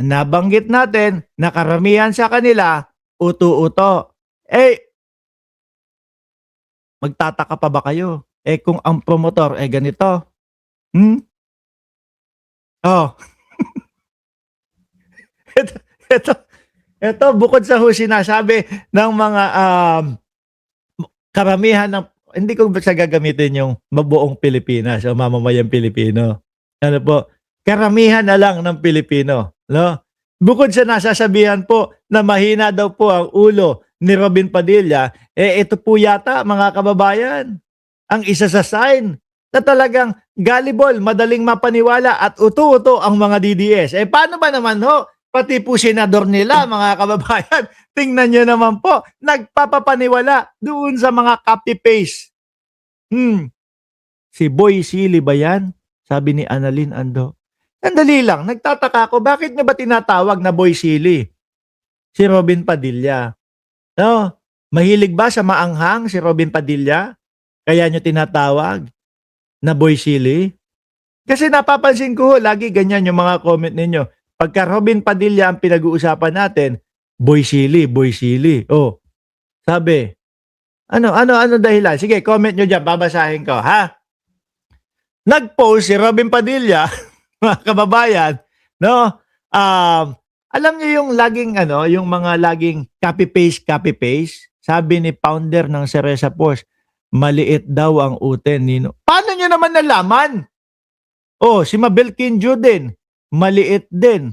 Nabanggit natin na karamihan sa kanila uto-uto. Eh, magtataka pa ba kayo? Eh, kung ang promotor, eh, ganito, hmm? Oh, eto eto eto bukod sa sinasabi ng mga, karamihan ng hindi ko sa gagamitin yung mabuong Pilipinas o mamamayang Pilipino. Ano po, karamihan na lang ng Pilipino, 'no? Bukod sa nasasabihan po na mahina daw po ang ulo ni Robin Padilla, eh, ito po yata mga kababayan, ang isa sa sign na talagang gullible, madaling mapaniwala at uto-uto ang mga DDS. Eh, paano ba naman ho, pati po senador nila mga kababayan, tingnan niyo naman po, nagpapapaniwala doon sa mga copy-paste. Si Boy Silly ba yan? Sabi ni Annalyn Ando. Sandali lang, nagtataka ako, bakit niyo ba tinatawag na Boy Silly? Si Robin Padilla. No? Mahilig ba sa maanghang si Robin Padilla? Kaya niyo tinatawag na Boy Silly? Kasi napapansin ko, lagi ganyan yung mga comment ninyo. Pagka Robin Padilla ang pinag-uusapan natin, Boy Silly, Boy Silly. Oh, sabi, ano dahilan? Sige, comment nyo dyan, babasahin ko, ha? Nag-post si Robin Padilla, mga kababayan, no? Alam niyo yung laging, yung mga laging copy-paste. Sabi ni founder ng Cereza Post, maliit daw ang uten nino. Paano niyo naman nalaman? Oh, si Mabel Quinjo din, maliit din.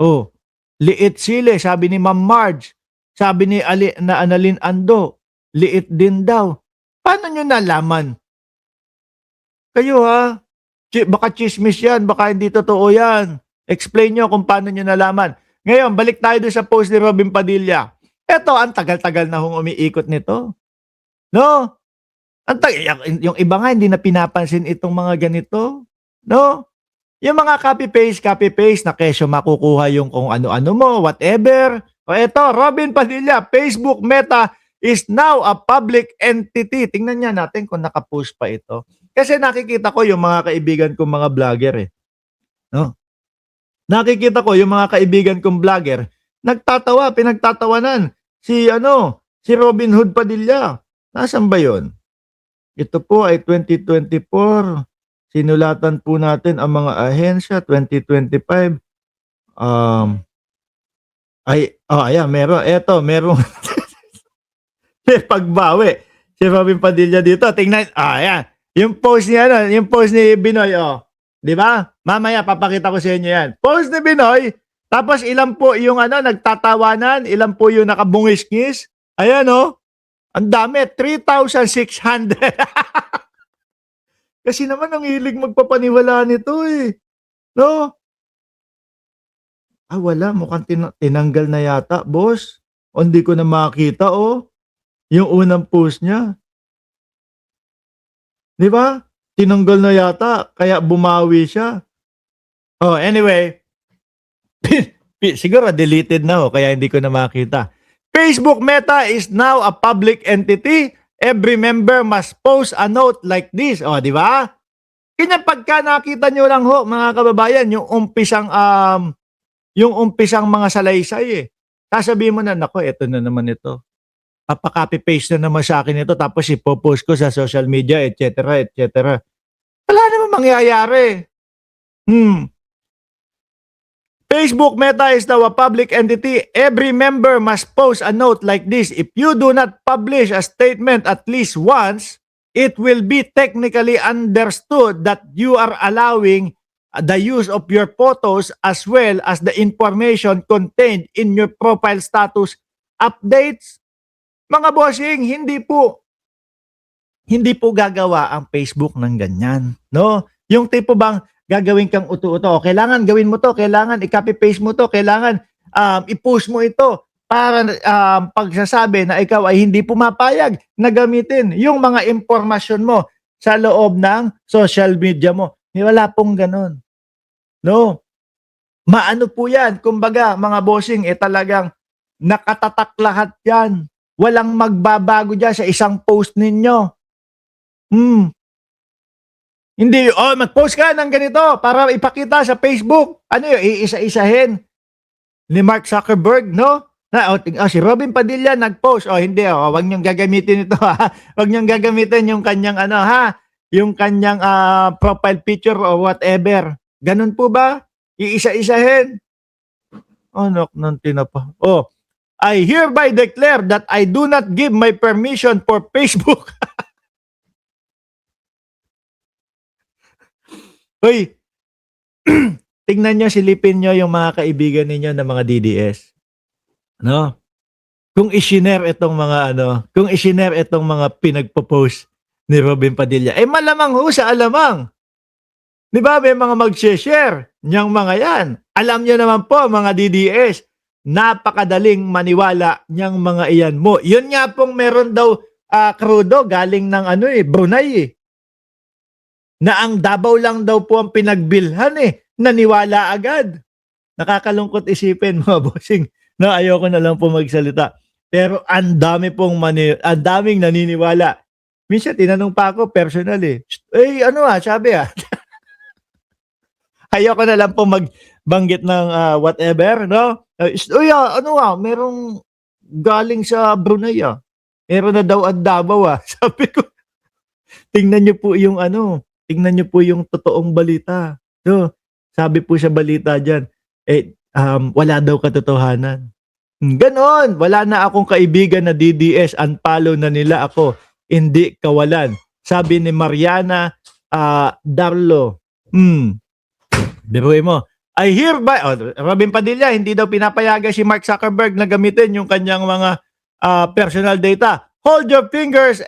Oh, liit sile, sabi ni Ma'am Marge. Sabi ni Annalyn Ando, liit din daw. Paano nyo nalaman? Kayo ha? Baka chismis yan, baka hindi totoo yan. Explain nyo kung paano nyo nalaman. Ngayon, balik tayo doon sa post ni Robin Padilla. Eto, ang tagal-tagal na hong umiikot nito. No? Yung iba nga, hindi na pinapansin itong mga ganito. No? Yung mga copy-paste na kesyo makukuha yung kung ano-ano mo, whatever. O eto, Robin Padilla, Facebook Meta is now a public entity. Tingnan niya natin kung nakapost pa ito. Kasi nakikita ko yung mga kaibigan kong mga vlogger eh. No? Nakikita ko yung mga kaibigan kong vlogger, nagtatawa, pinagtatawanan. Si Robin Hood Padilla. Nasaan ba yon? Ito po ay 2024. Sinulatan po natin ang mga ahensya 2025. Ayan, merong may pagbawi. Si Robin Padilla dito, tingnan, ayan. Yung post ni Binoy, 'di ba? Mamaya papakita ko sa inyo 'yan. Post ni Binoy, tapos ilan po yung nagtatawanan, ilan po yung nakabungis-ngis. Ayan ang dami, 3,600. Kasi naman ang hilig magpapaniwala nito eh. No? Wala. Mukhang tinanggal na yata, boss. O, hindi ko na makita, yung unang post niya. Di ba? Tinanggal na yata, kaya bumawi siya. Oh, anyway. Siguro deleted na kaya hindi ko na makita. Facebook Meta is now a public entity. Every member must post a note like this. O, di ba? Kanya pagka nakita nyo lang mga kababayan, yung umpisang mga salaysay eh. Sasabihin mo na, nako, eto na naman ito. Papaka-copy-paste na naman sa akin ito, tapos ipopost ko sa social media, etc., etc. Wala naman mangyayari. Facebook Meta is now a public entity. Every member must post a note like this. If you do not publish a statement at least once, it will be technically understood that you are allowing the use of your photos as well as the information contained in your profile status updates. Mga bossing, hindi po gagawa ang Facebook ng ganyan, no? Yung tipo bang gagawin kang uto-uto, kailangan gawin mo to, kailangan i-copy-paste mo to, kailangan i-post mo ito para pagsasabi na ikaw ay hindi pumapayag na gamitin yung mga impormasyon mo sa loob ng social media mo. Wala pong ganun. No? Maano po yan? Kumbaga, mga bossing, talagang nakatatak lahat yan. Walang magbabago dyan sa isang post ninyo. Hindi, mag-post ka ng ganito para ipakita sa Facebook. Ano yun, iisa-isahin. ni Mark Zuckerberg, no? Si Robin Padilla nag-post. Hindi, wag niyong gagamitin ito, ha. Wag niyong gagamitin yung kanyang yung kanyang profile picture o whatever. Ganun po ba? Iisa-isahin. Anak ng tinapa. I hereby declare that I do not give my permission for Facebook. Hoy, tingnan nyo, silipin nyo yung mga kaibigan ninyo na mga DDS. No? Kung i-share itong mga pinagpo-post ni Robin Padilla, malamang ho sa alamang. Di ba, may mga mag-share niyang mga yan. Alam nyo naman po, mga DDS, napakadaling maniwala niyang mga iyan mo. Yun nga pong meron daw krudo galing ng Brunei. Na ang Davao lang daw po ang pinagbilhan naniwala agad. Nakakalungkot isipin, mga bossing. No, ayoko na lang po magsalita. Pero ang daming naniniwala. Minsan tinanong pa ako personal sabi ayoko na lang po magbanggit ng whatever, no? Merong galing sa Brunei Meron na daw ang Davao Sabi ko, tingnan niyo po yung totoong balita. No? Sabi po sa balita diyan, wala daw katotohanan. Ganon, wala na akong kaibigan na DDS, unfollow na nila ako, hindi kawalan. Sabi ni Mariana Darlo. Biruin mo. I hereby, Robin Padilla, hindi daw pinapayagan si Mark Zuckerberg na gamitin yung kanyang mga personal data. Hold your fingers,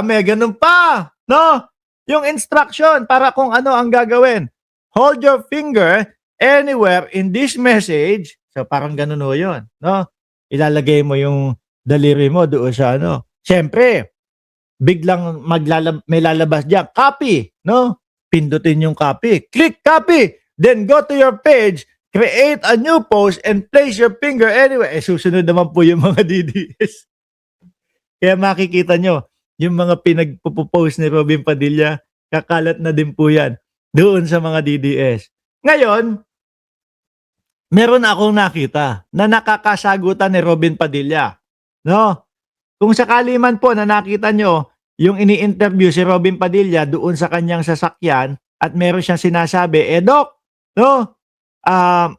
may ganun pa, no? Yung instruction para kung ano ang gagawin. Hold your finger anywhere in this message. So parang ganun ho yun, no? Ilalagay mo yung daliri mo doon sa Siyempre, biglang may lalabas diyan. Copy, no? Pindutin yung copy. Click copy. Then go to your page, create a new post, and place your finger anywhere. Susunod naman po yung mga DDS. Kaya makikita nyo, yung mga pinagpo-post ni Robin Padilla, kakalat na din po yan doon sa mga DDS. Ngayon, meron akong nakita na nakakasagutan ni Robin Padilla. No? Kung sakali man po na nakita nyo yung ini-interview si Robin Padilla doon sa kanyang sasakyan at meron siyang sinasabi, Doc, no?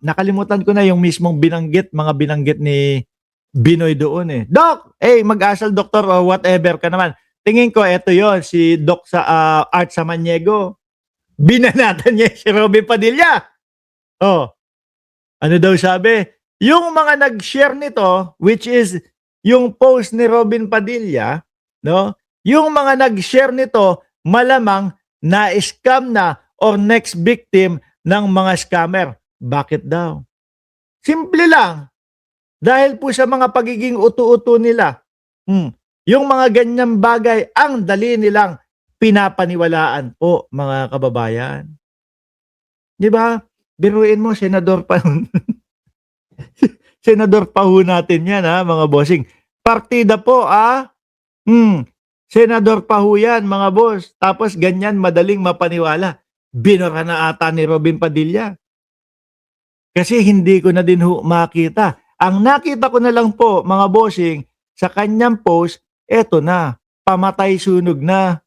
Nakalimutan ko na yung mismong mga binanggit ni Binoy doon Doc, mag-asal doktor o whatever ka naman. Tingin ko, eto yon si Doc sa Art Samaniego. Binanatan niya si Robin Padilla. Ano daw sabi? Yung mga nag-share nito, which is yung post ni Robin Padilla, no? Yung mga nag-share nito, malamang na-scam na or next victim ng mga scammer. Bakit daw? Simple lang. Dahil po sa mga pagiging utu-utu nila. Yung mga ganyang bagay, ang dali nilang pinapaniwalaan po, mga kababayan. Di ba? Biruin mo, senador pa. Senador pa ho natin yan, mga bossing. Partida po, senador pa ho yan, mga boss. Tapos ganyan, madaling mapaniwala. Binura na ata ni Robin Padilla. Kasi hindi ko na din ho makita. Ang nakita ko na lang po, mga bossing, sa kanyang post, eto na, pamatay sunog na.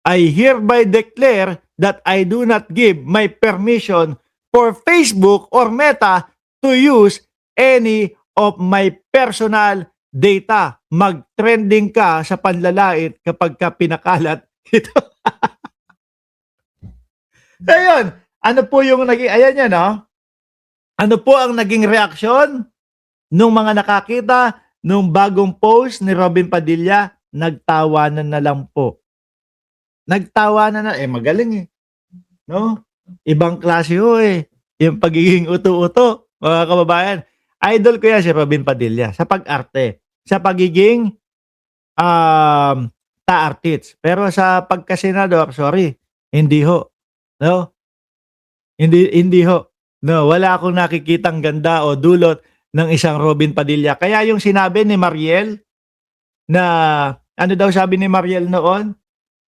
I hereby declare that I do not give my permission for Facebook or Meta to use any of my personal data. Mag-trending ka sa panlalait kapag ka pinakalat ito. Ayun, ano po yung ayan yan, Ano po ang naging reaksyon nung mga nakakita nung bagong post ni Robin Padilla? Nagtawanan na lang po. Nagtawanan na, magaling no? Ibang klase ho yung pagiging uto-uto, mga kababayan. Idol ko yan si Robin Padilla sa pag-arte, sa pagiging ta-artist. Pero sa pagkasenador, sorry, hindi ho. No? Hindi ho. No, wala akong nakikitang ganda o dulot ng isang Robin Padilla. Kaya yung sinabi ni Mariel na, ano daw sabi ni Mariel noon?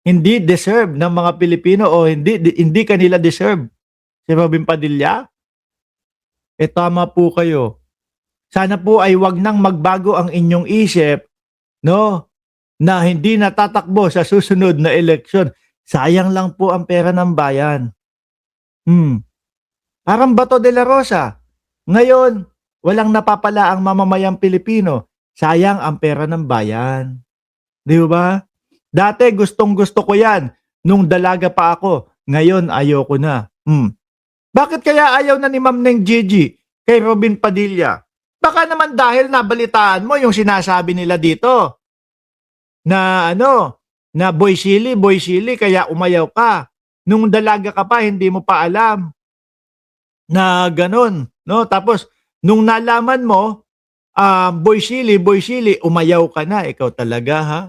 Hindi deserve ng mga Pilipino o hindi kanila deserve si Robin Padilla. tama po kayo. Sana po ay wag nang magbago ang inyong isip, no, na hindi na tatakbo sa susunod na eleksyon. Sayang lang po ang pera ng bayan. Hmm. Parang Bato de la Rosa. Ngayon, walang napapala ang mamamayang Pilipino. Sayang ang pera ng bayan. Di ba? Dati gustong-gusto ko yan nung dalaga pa ako. Ngayon ayoko na. Bakit kaya ayaw na ni Ma'am Neng Gigi kay Robin Padilla? Baka naman dahil nabalitaan mo yung sinasabi nila dito na na boy silly kaya umayaw ka. Nung dalaga ka pa hindi mo pa alam na ganun, no? Tapos nung nalaman mo boy silly, umayaw ka na. Ikaw talaga, ha?